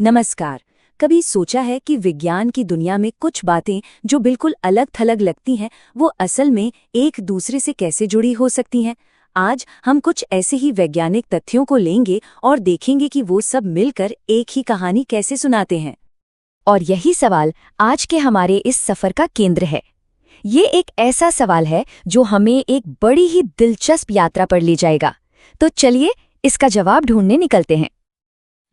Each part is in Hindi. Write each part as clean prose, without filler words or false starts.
नमस्कार। कभी सोचा है कि विज्ञान की दुनिया में कुछ बातें जो बिल्कुल अलग थलग लगती हैं, वो असल में एक दूसरे से कैसे जुड़ी हो सकती हैं? आज हम कुछ ऐसे ही वैज्ञानिक तथ्यों को लेंगे और देखेंगे कि वो सब मिलकर एक ही कहानी कैसे सुनाते हैं। और यही सवाल आज के हमारे इस सफर का केंद्र है। ये एक ऐसा सवाल है जो हमें एक बड़ी ही दिलचस्प यात्रा पर ले जाएगा। तो चलिए इसका जवाब ढूंढने निकलते हैं।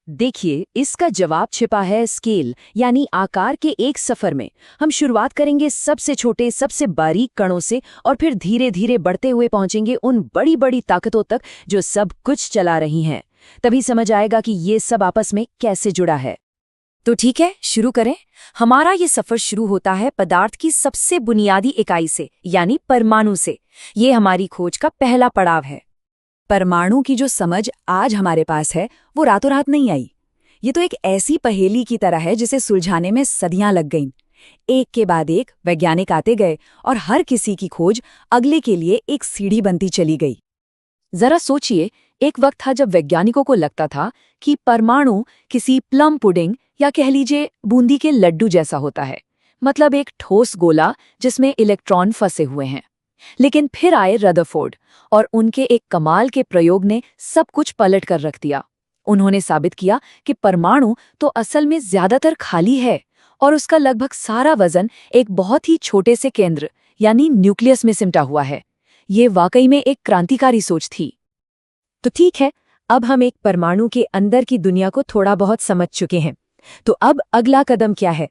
देखिए, इसका जवाब छिपा है स्केल यानी आकार के एक सफर में। हम शुरुआत करेंगे सबसे छोटे, सबसे बारीक कणों से और फिर धीरे धीरे बढ़ते हुए पहुंचेंगे उन बड़ी बड़ी ताकतों तक जो सब कुछ चला रही हैं। तभी समझ आएगा कि ये सब आपस में कैसे जुड़ा है। तो ठीक है, शुरू करें। हमारा ये सफर शुरू होता है पदार्थ की सबसे बुनियादी इकाई से, यानी परमाणु से। ये हमारी खोज का पहला पड़ाव है। परमाणु की जो समझ आज हमारे पास है वो रातों रात नहीं आई। ये तो एक ऐसी पहेली की तरह है जिसे सुलझाने में सदियां लग गईं। एक के बाद एक वैज्ञानिक आते गए और हर किसी की खोज अगले के लिए एक सीढ़ी बनती चली गई। जरा सोचिए, एक वक्त था जब वैज्ञानिकों को लगता था कि परमाणु किसी प्लम पुडिंग या कह लीजिए बूंदी के लड्डू जैसा होता है, मतलब एक ठोस गोला जिसमें इलेक्ट्रॉन फंसे हुए हैं। लेकिन फिर आए रदरफोर्ड और उनके एक कमाल के प्रयोग ने सब कुछ पलट कर रख दिया। उन्होंने साबित किया कि परमाणु तो असल में ज्यादातर खाली है और उसका लगभग सारा वजन एक बहुत ही छोटे से केंद्र यानी न्यूक्लियस में सिमटा हुआ है। ये वाकई में एक क्रांतिकारी सोच थी। तो ठीक है, अब हम एक परमाणु के अंदर की दुनिया को थोड़ा बहुत समझ चुके हैं। तो अब अगला कदम क्या है?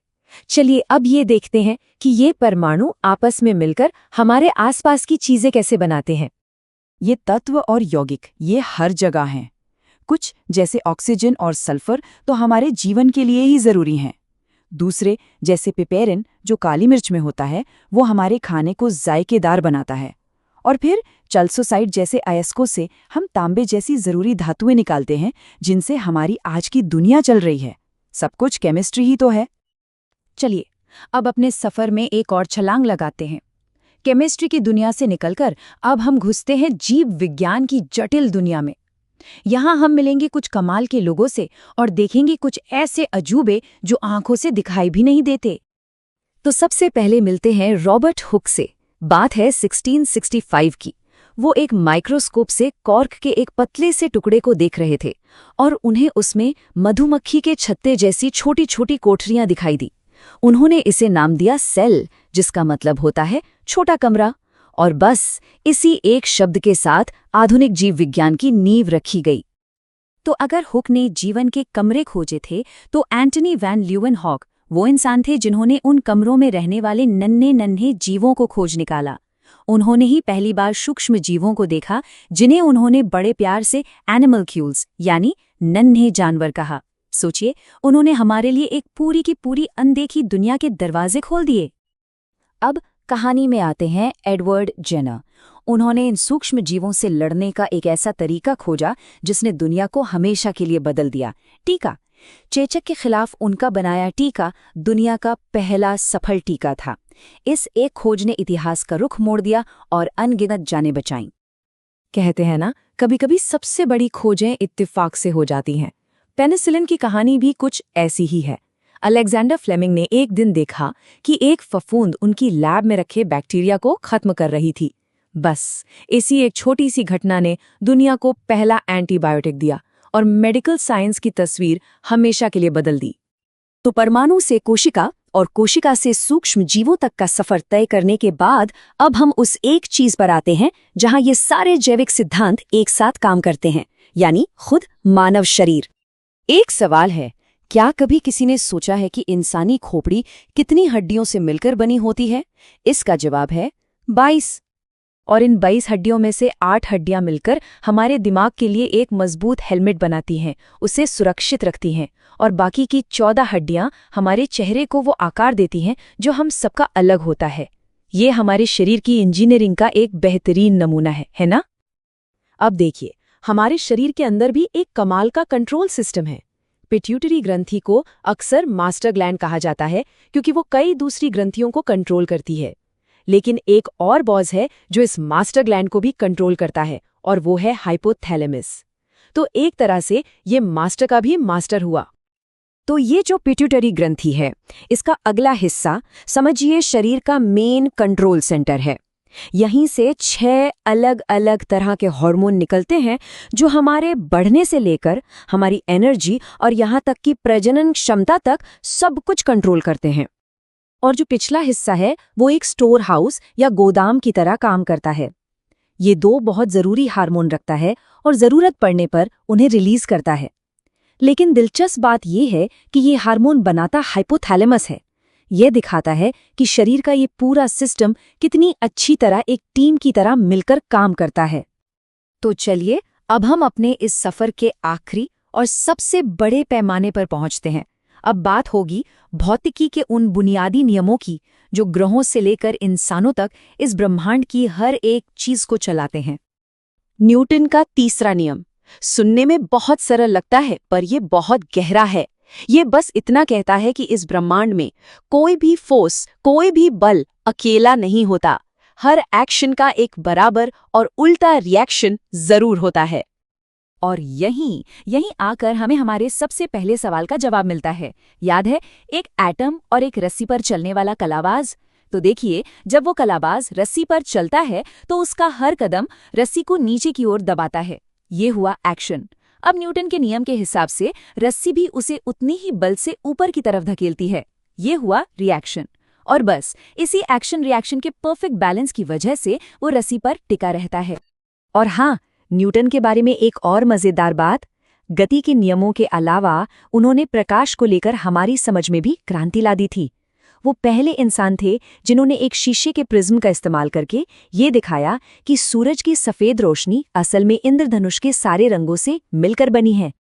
चलिए अब ये देखते हैं कि ये परमाणु आपस में मिलकर हमारे आसपास की चीजें कैसे बनाते हैं। ये तत्व और यौगिक ये हर जगह हैं। कुछ जैसे ऑक्सीजन और सल्फर तो हमारे जीवन के लिए ही जरूरी हैं। दूसरे जैसे पिपेरिन जो काली मिर्च में होता है वो हमारे खाने को जायकेदार बनाता है। और फिर चल्सोसाइड जैसे अयस्कों से हम तांबे जैसी जरूरी धातुएं निकालते हैं जिनसे हमारी आज की दुनिया चल रही है। सब कुछ केमिस्ट्री ही तो है। चलिए अब अपने सफर में एक और छलांग लगाते हैं। केमिस्ट्री की दुनिया से निकलकर अब हम घुसते हैं जीव विज्ञान की जटिल दुनिया में। यहाँ हम मिलेंगे कुछ कमाल के लोगों से और देखेंगे कुछ ऐसे अजूबे जो आंखों से दिखाई भी नहीं देते। तो सबसे पहले मिलते हैं रॉबर्ट हुक से। बात है 1665 की। वो एक माइक्रोस्कोप से कॉर्क के एक पतले से टुकड़े को देख रहे थे और उन्हें उसमें मधुमक्खी के छत्ते जैसी छोटी छोटी कोठरियां दिखाई दी। उन्होंने इसे नाम दिया सेल, जिसका मतलब होता है छोटा कमरा। और बस इसी एक शब्द के साथ आधुनिक जीव विज्ञान की नींव रखी गई। तो अगर हुक ने जीवन के कमरे खोजे थे तो एंटनी वैन ल्यूवेनहॉक वो इंसान थे जिन्होंने उन कमरों में रहने वाले नन्हे नन्हे जीवों को खोज निकाला। उन्होंने ही पहली बार सूक्ष्म जीवों को देखा जिन्हें उन्होंने बड़े प्यार से एनिमल्क्यूल्स यानी नन्हे जानवर कहा। सोचिए, उन्होंने हमारे लिए एक पूरी की पूरी अनदेखी दुनिया के दरवाजे खोल दिए। अब कहानी में आते हैं एडवर्ड जेनर। उन्होंने इन सूक्ष्म जीवों से लड़ने का एक ऐसा तरीका खोजा जिसने दुनिया को हमेशा के लिए बदल दिया। टीका। चेचक के खिलाफ उनका बनाया टीका दुनिया का पहला सफल टीका था। इस एक खोज ने इतिहास का रुख मोड़ दिया और अनगिनत जानें बचाईं। कहते हैं ना, कभी कभी सबसे बड़ी खोजें इत्तेफाक से हो जाती हैं। पेनिसिलिन की कहानी भी कुछ ऐसी ही है। अलेक्जेंडर फ्लेमिंग ने एक दिन देखा कि एक फफूंद उनकी लैब में रखे बैक्टीरिया को खत्म कर रही थी। बस इसी एक छोटी सी घटना ने दुनिया को पहला एंटीबायोटिक दिया और मेडिकल साइंस की तस्वीर हमेशा के लिए बदल दी। तो परमाणु से कोशिका और कोशिका से सूक्ष्म जीवों तक का सफर तय करने के बाद अब हम उस एक चीज पर आते हैं जहां ये सारे जैविक सिद्धांत एक साथ काम करते हैं, यानी खुद मानव शरीर। एक सवाल है, क्या कभी किसी ने सोचा है कि इंसानी खोपड़ी कितनी हड्डियों से मिलकर बनी होती है? इसका जवाब है 22। और इन 22 हड्डियों में से 8 हड्डियां मिलकर हमारे दिमाग के लिए एक मजबूत हेलमेट बनाती हैं, उसे सुरक्षित रखती हैं। और बाकी की 14 हड्डियां हमारे चेहरे को वो आकार देती हैं जो हम सबका अलग होता है। ये हमारे शरीर की इंजीनियरिंग का एक बेहतरीन नमूना है ना? अब देखिए, हमारे शरीर के अंदर भी एक कमाल का कंट्रोल सिस्टम है। पिट्यूटरी ग्रंथि को अक्सर मास्टर ग्लैंड कहा जाता है क्योंकि वो कई दूसरी ग्रंथियों को कंट्रोल करती है। लेकिन एक और बॉस है जो इस मास्टर ग्लैंड को भी कंट्रोल करता है और वो है हाइपोथैलेमस। तो एक तरह से ये मास्टर का भी मास्टर हुआ। तो ये जो पिट्यूटरी ग्रंथि है, इसका अगला हिस्सा समझिए शरीर का मेन कंट्रोल सेंटर है। यहीं से 6 अलग अलग तरह के हार्मोन निकलते हैं जो हमारे बढ़ने से लेकर हमारी एनर्जी और यहाँ तक कि प्रजनन क्षमता तक सब कुछ कंट्रोल करते हैं। और जो पिछला हिस्सा है वो एक स्टोर हाउस या गोदाम की तरह काम करता है। ये 2 बहुत जरूरी हार्मोन रखता है और जरूरत पड़ने पर उन्हें रिलीज करता है। लेकिन दिलचस्प बात यह है कि ये हार्मोन बनाता हाइपोथैलेमस है। यह दिखाता है कि शरीर का ये पूरा सिस्टम कितनी अच्छी तरह एक टीम की तरह मिलकर काम करता है। तो चलिए अब हम अपने इस सफर के आखिरी और सबसे बड़े पैमाने पर पहुंचते हैं। अब बात होगी भौतिकी के उन बुनियादी नियमों की जो ग्रहों से लेकर इंसानों तक इस ब्रह्मांड की हर एक चीज को चलाते हैं। न्यूटन का तीसरा नियम सुनने में बहुत सरल लगता है, पर यह बहुत गहरा है। ये बस इतना कहता है कि इस ब्रह्मांड में कोई भी फोर्स, कोई भी बल अकेला नहीं होता। हर एक्शन का एक बराबर और उल्टा रिएक्शन जरूर होता है। और यहीं आकर हमें हमारे सबसे पहले सवाल का जवाब मिलता है। याद है एक एटम और एक रस्सी पर चलने वाला कलाबाज? तो देखिए, जब वो कलाबाज रस्सी पर चलता है तो उसका हर कदम रस्सी को नीचे की ओर दबाता है। ये हुआ एक्शन। अब न्यूटन के नियम के हिसाब से रस्सी भी उसे उतनी ही बल से ऊपर की तरफ धकेलती है। ये हुआ रिएक्शन। और बस इसी एक्शन रिएक्शन के परफेक्ट बैलेंस की वजह से वो रस्सी पर टिका रहता है। और हाँ, न्यूटन के बारे में एक और मजेदार बात, गति के नियमों के अलावा उन्होंने प्रकाश को लेकर हमारी समझ में भी क्रांति ला दी थी। वो पहले इंसान थे जिन्होंने एक शीशे के प्रिज्म का इस्तेमाल करके ये दिखाया कि सूरज की सफेद रोशनी असल में इंद्रधनुष के सारे रंगों से मिलकर बनी है।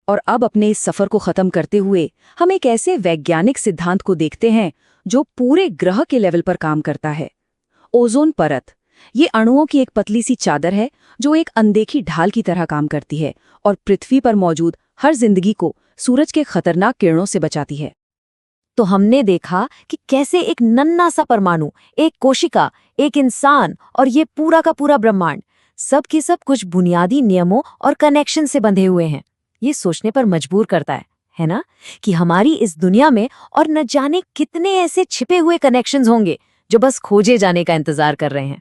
और अब अपने इस सफर को खत्म करते हुए हम एक ऐसे वैज्ञानिक सिद्धांत को देखते हैं जो पूरे ग्रह के लेवल पर काम करता है। ओजोन परत, ये अणुओं की एक पतली सी चादर है जो एक अनदेखी ढाल की तरह काम करती है और पृथ्वी पर मौजूद हर जिंदगी को सूरज के खतरनाक किरणों से बचाती है। तो हमने देखा कि कैसे एक नन्हा सा परमाणु, एक कोशिका, एक इंसान और ये पूरा का पूरा ब्रह्मांड सब के सब कुछ बुनियादी नियमों और कनेक्शन से बंधे हुए हैं। ये सोचने पर मजबूर करता है ना, कि हमारी इस दुनिया में और न जाने कितने ऐसे छिपे हुए कनेक्शंस होंगे जो बस खोजे जाने का इंतजार कर रहे हैं।